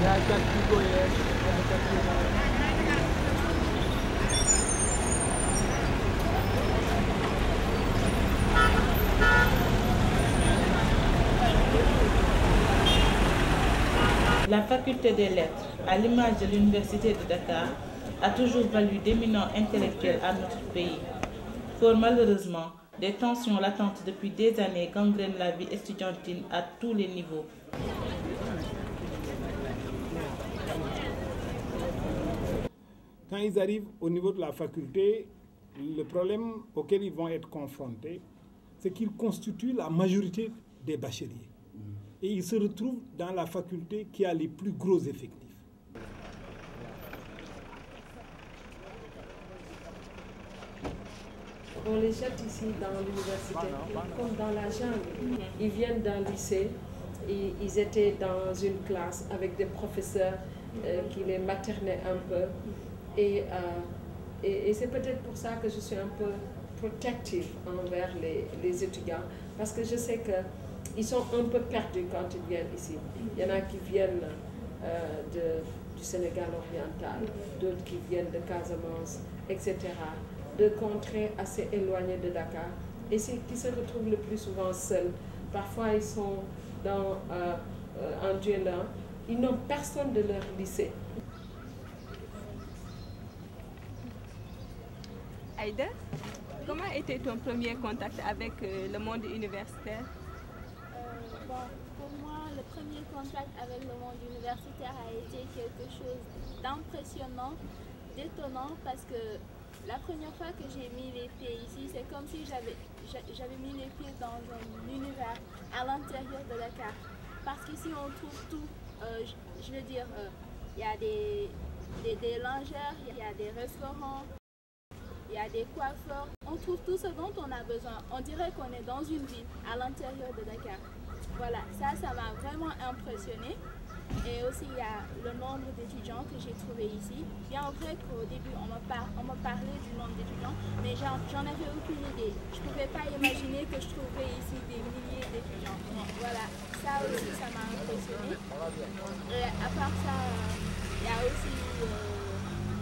La faculté des lettres, à l'image de l'université de Dakar, a toujours valu d'éminents intellectuels à notre pays. Fort malheureusement, des tensions latentes depuis des années gangrènent la vie estudiantine à tous les niveaux. Quand ils arrivent au niveau de la faculté, le problème auquel ils vont être confrontés, c'est qu'ils constituent la majorité des bacheliers. Et ils se retrouvent dans la faculté qui a les plus gros effectifs. On les jette ici dans l'université, comme dans la jungle. Ils viennent d'un lycée, et ils étaient dans une classe avec des professeurs qui les maternaient un peu. Et c'est peut-être pour ça que je suis un peu protective envers les étudiants, parce que je sais qu'ils sont un peu perdus quand ils viennent ici. Il y en a qui viennent du Sénégal oriental, d'autres qui viennent de Casamance, etc., de contrées assez éloignées de Dakar, et qui se retrouvent le plus souvent seuls. Parfois, ils sont en duelin, ils n'ont personne de leur lycée. Aïda, comment était ton premier contact avec le monde universitaire? Pour moi, le premier contact avec le monde universitaire a été quelque chose d'impressionnant, d'étonnant, parce que la première fois que j'ai mis les pieds ici, c'est comme si j'avais mis les pieds dans un univers à l'intérieur de Dakar. Parce qu'ici, on trouve tout. Je veux dire, il y a des lingères, il y a des restaurants, il y a des coiffeurs. On trouve tout ce dont on a besoin. On dirait qu'on est dans une ville à l'intérieur de Dakar. Voilà, ça m'a vraiment impressionnée. Et aussi, il y a le nombre d'étudiants que j'ai trouvé ici. Bien vrai qu'au début, on me parlait du nombre d'étudiants, mais j'en avais aucune idée. Je ne pouvais pas imaginer que je trouverais ici des milliers d'étudiants. Voilà, ça aussi, ça m'a impressionnée. Et à part ça, il y a aussi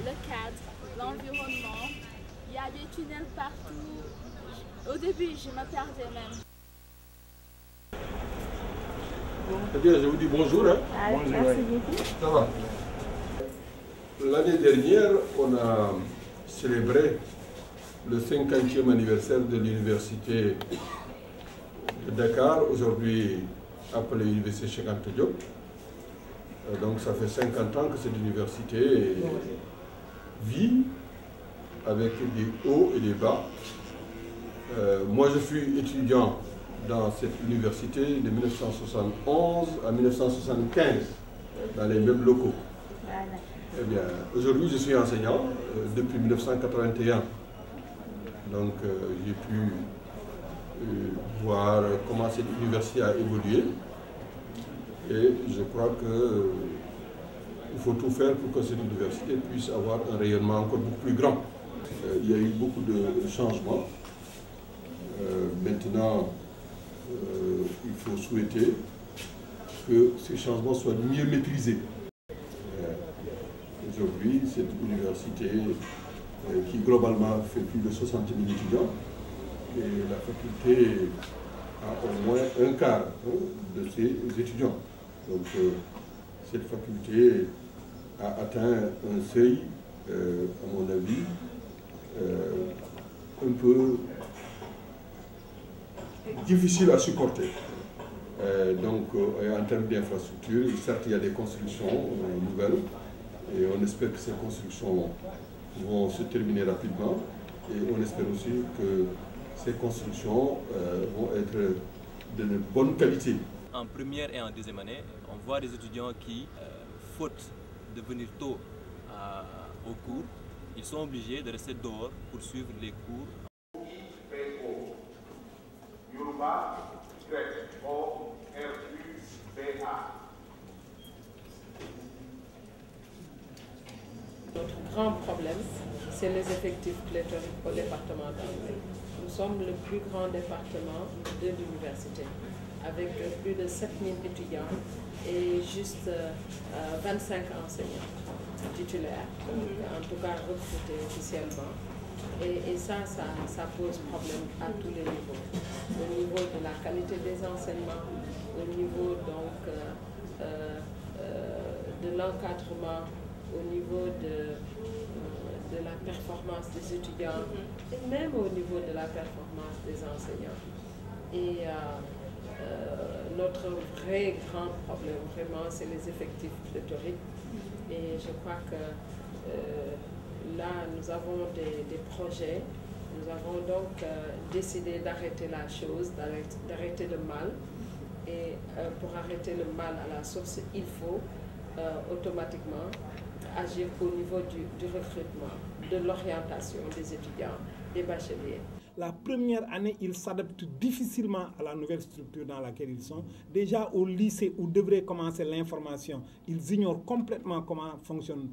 le cadre, l'environnement. Il y a des tunnels partout. Au début, je me perdais même. Eh bien, je vous dis bonjour. Hein. Bonjour. Merci beaucoup. Ça va. L'année dernière, on a célébré le 50e anniversaire de l'université de Dakar, aujourd'hui appelée l'université Cheikh Anta Diop. Donc ça fait 50 ans que cette université vit avec des hauts et des bas. Moi, je suis étudiant dans cette université de 1971 à 1975, dans les mêmes locaux. Eh bien, aujourd'hui, je suis enseignant depuis 1981. Donc, j'ai pu voir comment cette université a évolué. Et je crois qu'il faut tout faire pour que cette université puisse avoir un rayonnement encore beaucoup plus grand. Il y a eu beaucoup de changements. Maintenant, il faut souhaiter que ces changements soient mieux maîtrisés. Aujourd'hui, cette université qui globalement fait plus de 60 000 étudiants, et la faculté a au moins un quart de ses étudiants. Donc cette faculté a atteint un seuil, à mon avis, un peu difficile à supporter. Donc en termes d'infrastructures, certes il y a des constructions nouvelles et on espère que ces constructions vont se terminer rapidement et on espère aussi que ces constructions vont être de bonne qualité. En première et en deuxième année, on voit des étudiants qui, faute de venir tôt au cours, ils sont obligés de rester dehors pour suivre les cours. Notre grand problème, c'est les effectifs pléthoriques au département d'Anglais. Nous sommes le plus grand département de l'université, avec plus de 7000 étudiants et juste 25 enseignants titulaires, en tout cas recrutés officiellement. Et ça pose problème à tous les niveaux. Au niveau de la qualité des enseignements, au niveau donc de l'encadrement, au niveau de la performance des étudiants et même au niveau de la performance des enseignants. Et notre vrai grand problème, vraiment, c'est les effectifs pléthoriques. Et je crois que là, nous avons des projets. Nous avons donc décidé d'arrêter la chose, d'arrêter le mal. Et pour arrêter le mal à la source, il faut automatiquement agir au niveau du recrutement, de l'orientation des étudiants, des bacheliers. La première année, ils s'adaptent difficilement à la nouvelle structure dans laquelle ils sont. Déjà au lycée où devrait commencer l'information, ils ignorent complètement comment fonctionne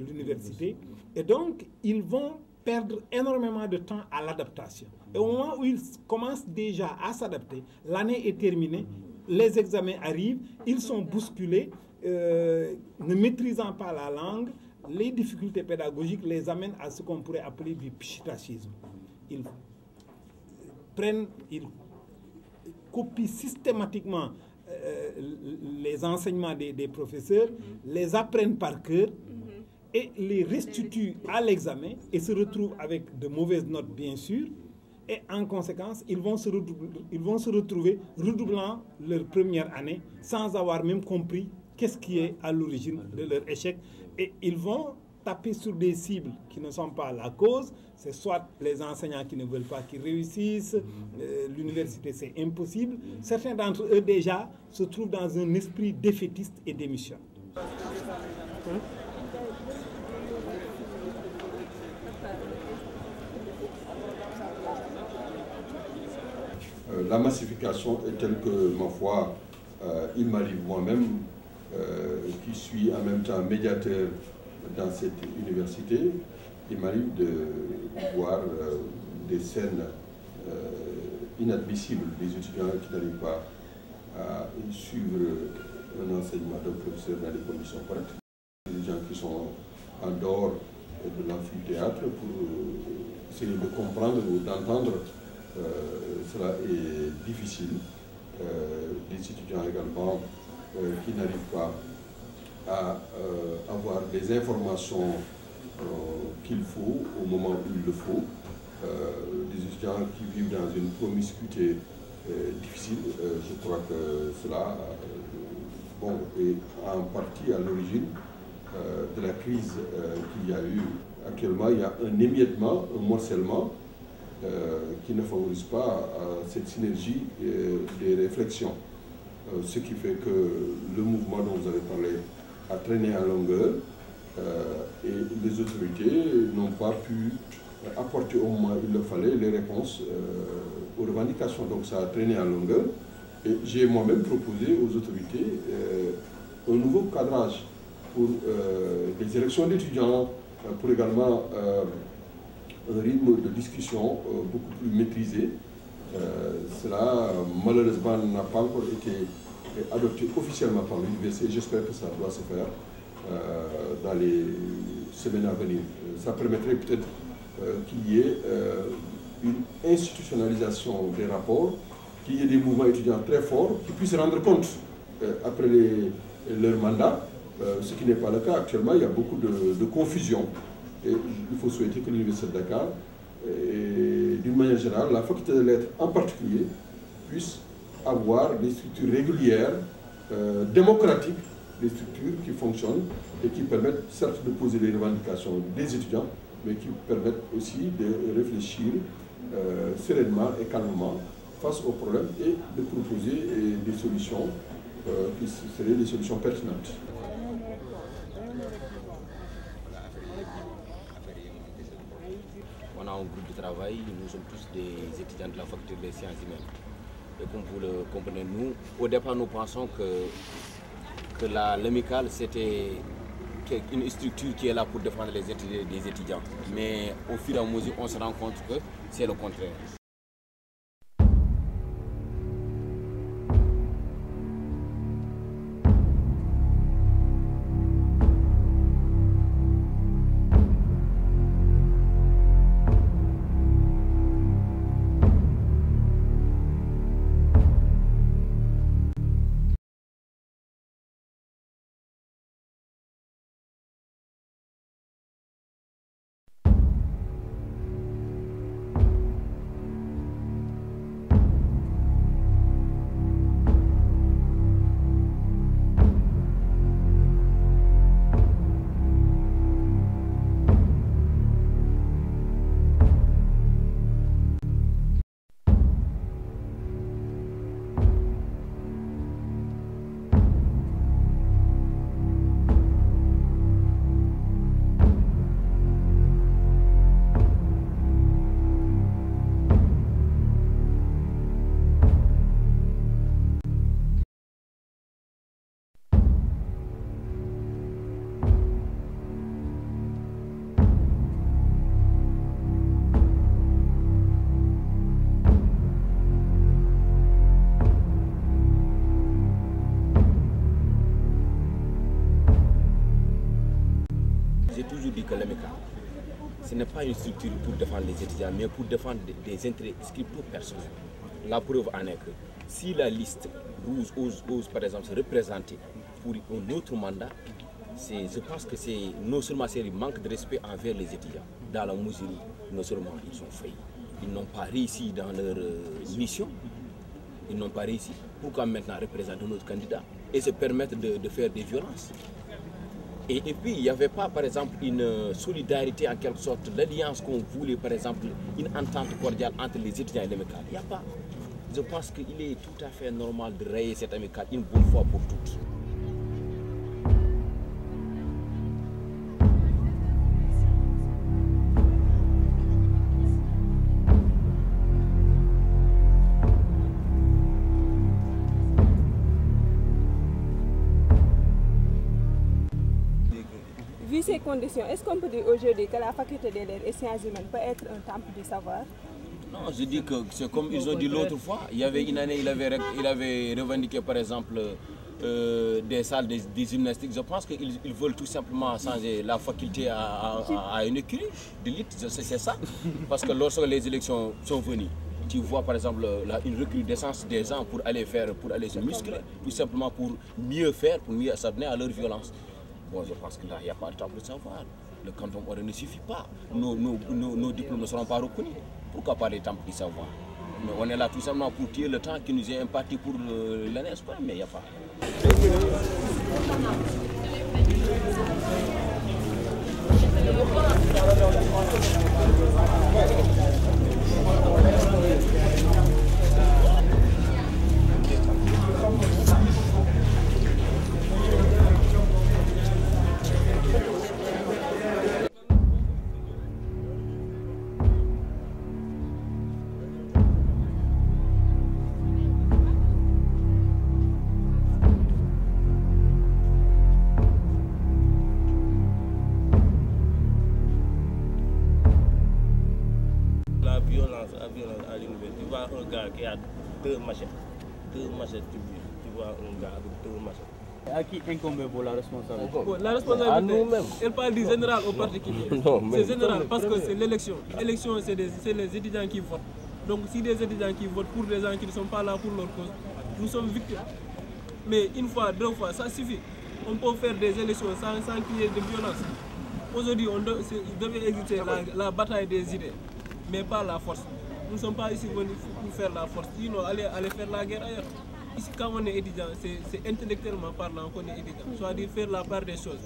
l'université. Et donc, ils vont perdre énormément de temps à l'adaptation. Et au moment où ils commencent déjà à s'adapter, l'année est terminée, les examens arrivent, ils sont bousculés, ne maîtrisant pas la langue, les difficultés pédagogiques les amènent à ce qu'on pourrait appeler du pchitachisme. Ils copient systématiquement les enseignements des professeurs, les apprennent par cœur et les restituent à l'examen et se retrouvent avec de mauvaises notes, bien sûr. Et en conséquence, ils vont se retrouver redoublant leur première année sans avoir même compris qu'est-ce qui est à l'origine de leur échec. Et ils vont taper sur des cibles qui ne sont pas la cause. C'est soit les enseignants qui ne veulent pas qu'ils réussissent, l'université c'est impossible. Certains d'entre eux déjà se trouvent dans un esprit défaitiste et démissionnent. La massification est telle que, ma foi, il m'arrive moi-même, qui suis en même temps médiateur dans cette université, il m'arrive de voir des scènes inadmissibles, des étudiants qui n'arrivent pas à suivre un enseignement d'un professeur dans des conditions correctes, des gens qui sont en dehors de l'amphithéâtre pour essayer de comprendre ou d'entendre. Cela est difficile. Des étudiants également qui n'arrivent pas à avoir les informations qu'il faut au moment où il le faut. Des étudiants qui vivent dans une promiscuité difficile. Je crois que cela est en partie à l'origine de la crise qu'il y a eu. Actuellement, il y a un émiettement, un morcellement qui ne favorise pas cette synergie des réflexions. Ce qui fait que le mouvement dont vous avez parlé a traîné à longueur et les autorités n'ont pas pu apporter au moment où il le fallait les réponses aux revendications. Donc ça a traîné à longueur et j'ai moi-même proposé aux autorités un nouveau cadrage pour les élections d'étudiants, pour également un rythme de discussion beaucoup plus maîtrisé. Cela, malheureusement, n'a pas encore été adopté officiellement par l'université. J'espère que ça doit se faire dans les semaines à venir. Ça permettrait peut-être qu'il y ait une institutionnalisation des rapports, qu'il y ait des mouvements étudiants très forts qui puissent rendre compte après leur mandat, ce qui n'est pas le cas. Actuellement, il y a beaucoup de confusion. Et il faut souhaiter que l'Université de Dakar, d'une manière générale, la faculté de lettres en particulier, puisse avoir des structures régulières, démocratiques, des structures qui fonctionnent et qui permettent certes de poser les revendications des étudiants, mais qui permettent aussi de réfléchir sereinement et calmement face aux problèmes et de proposer des solutions qui seraient des solutions pertinentes. On a un groupe de travail, nous sommes tous des étudiants de la faculté des sciences humaines. Et comme vous le comprenez, nous, au départ, nous pensons que l'amicale, c'était une structure qui est là pour défendre les intérêts des étudiants. Mais au fur et à mesure, on se rend compte que c'est le contraire. dit que l'AMICAL, ce n'est pas une structure pour défendre les étudiants, mais pour défendre des intérêts stricto personnels. La preuve en est que si la liste ose par exemple se représenter pour un autre mandat, je pense que c'est non seulement c'est un manque de respect envers les étudiants, dans la mesure où non seulement ils ont failli, ils n'ont pas réussi dans leur mission, ils n'ont pas réussi. Pourquoi maintenant représenter notre candidat et se permettre de faire des violences? Et puis, il n'y avait pas, par exemple, une solidarité en quelque sorte, l'alliance qu'on voulait, par exemple, une entente cordiale entre les étudiants et l'AMICAL. Il n'y a pas. Je pense qu'il est tout à fait normal de rayer cette AMICAL une bonne fois pour toutes. Vu ces conditions, est-ce qu'on peut dire aujourd'hui que la faculté des lettres et sciences humaines peut être un temple du savoir? Non, je dis que c'est comme ils ont dit l'autre fois. Il y avait une année, il avait revendiqué par exemple des salles des gymnastiques. Je pense qu'ils veulent tout simplement changer la faculté à une écurie d'élite, c'est ça. Parce que lorsque les élections sont venues, tu vois par exemple une recrudescence des gens pour aller se muscler, tout simplement pour mieux faire, pour mieux s'adonner à leur violence. Bon, je pense que là, il n'y a pas de temple de savoir. Le canton Moré ne suffit pas. Nos diplômes ne seront pas reconnus. Pourquoi pas des temples du savoir? Mais on est là tout simplement pour tuer le temps qui nous est imparti pour l'année scolaire, mais il n'y a pas. La violence à l'université, tu vois un gars qui a deux machettes, tu vois un gars avec deux machettes. À qui incombe la responsabilité? La responsabilité, elle parle du général au particulier. C'est général parce que c'est l'élection. L'élection, c'est les étudiants qui votent. Donc si des étudiants qui votent pour des gens qui ne sont pas là pour leur cause, nous sommes victimes. Mais une fois, deux fois, ça suffit. On peut faire des élections sans qu'il y ait de violence. Aujourd'hui, il devait exister la bataille des idées, mais pas la force. Nous ne sommes pas ici venus pour faire la force, sinon aller faire la guerre ailleurs. Ici, quand on est étudiant, c'est intellectuellement parlant qu'on est étudiant, c'est-à-dire faire la part des choses.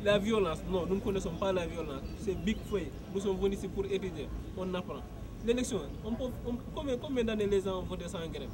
La violence, non, nous ne connaissons pas la violence, c'est big feuille. Nous sommes venus ici pour étudier, on apprend. L'élection, combien d'années les gens ont voté sans grève?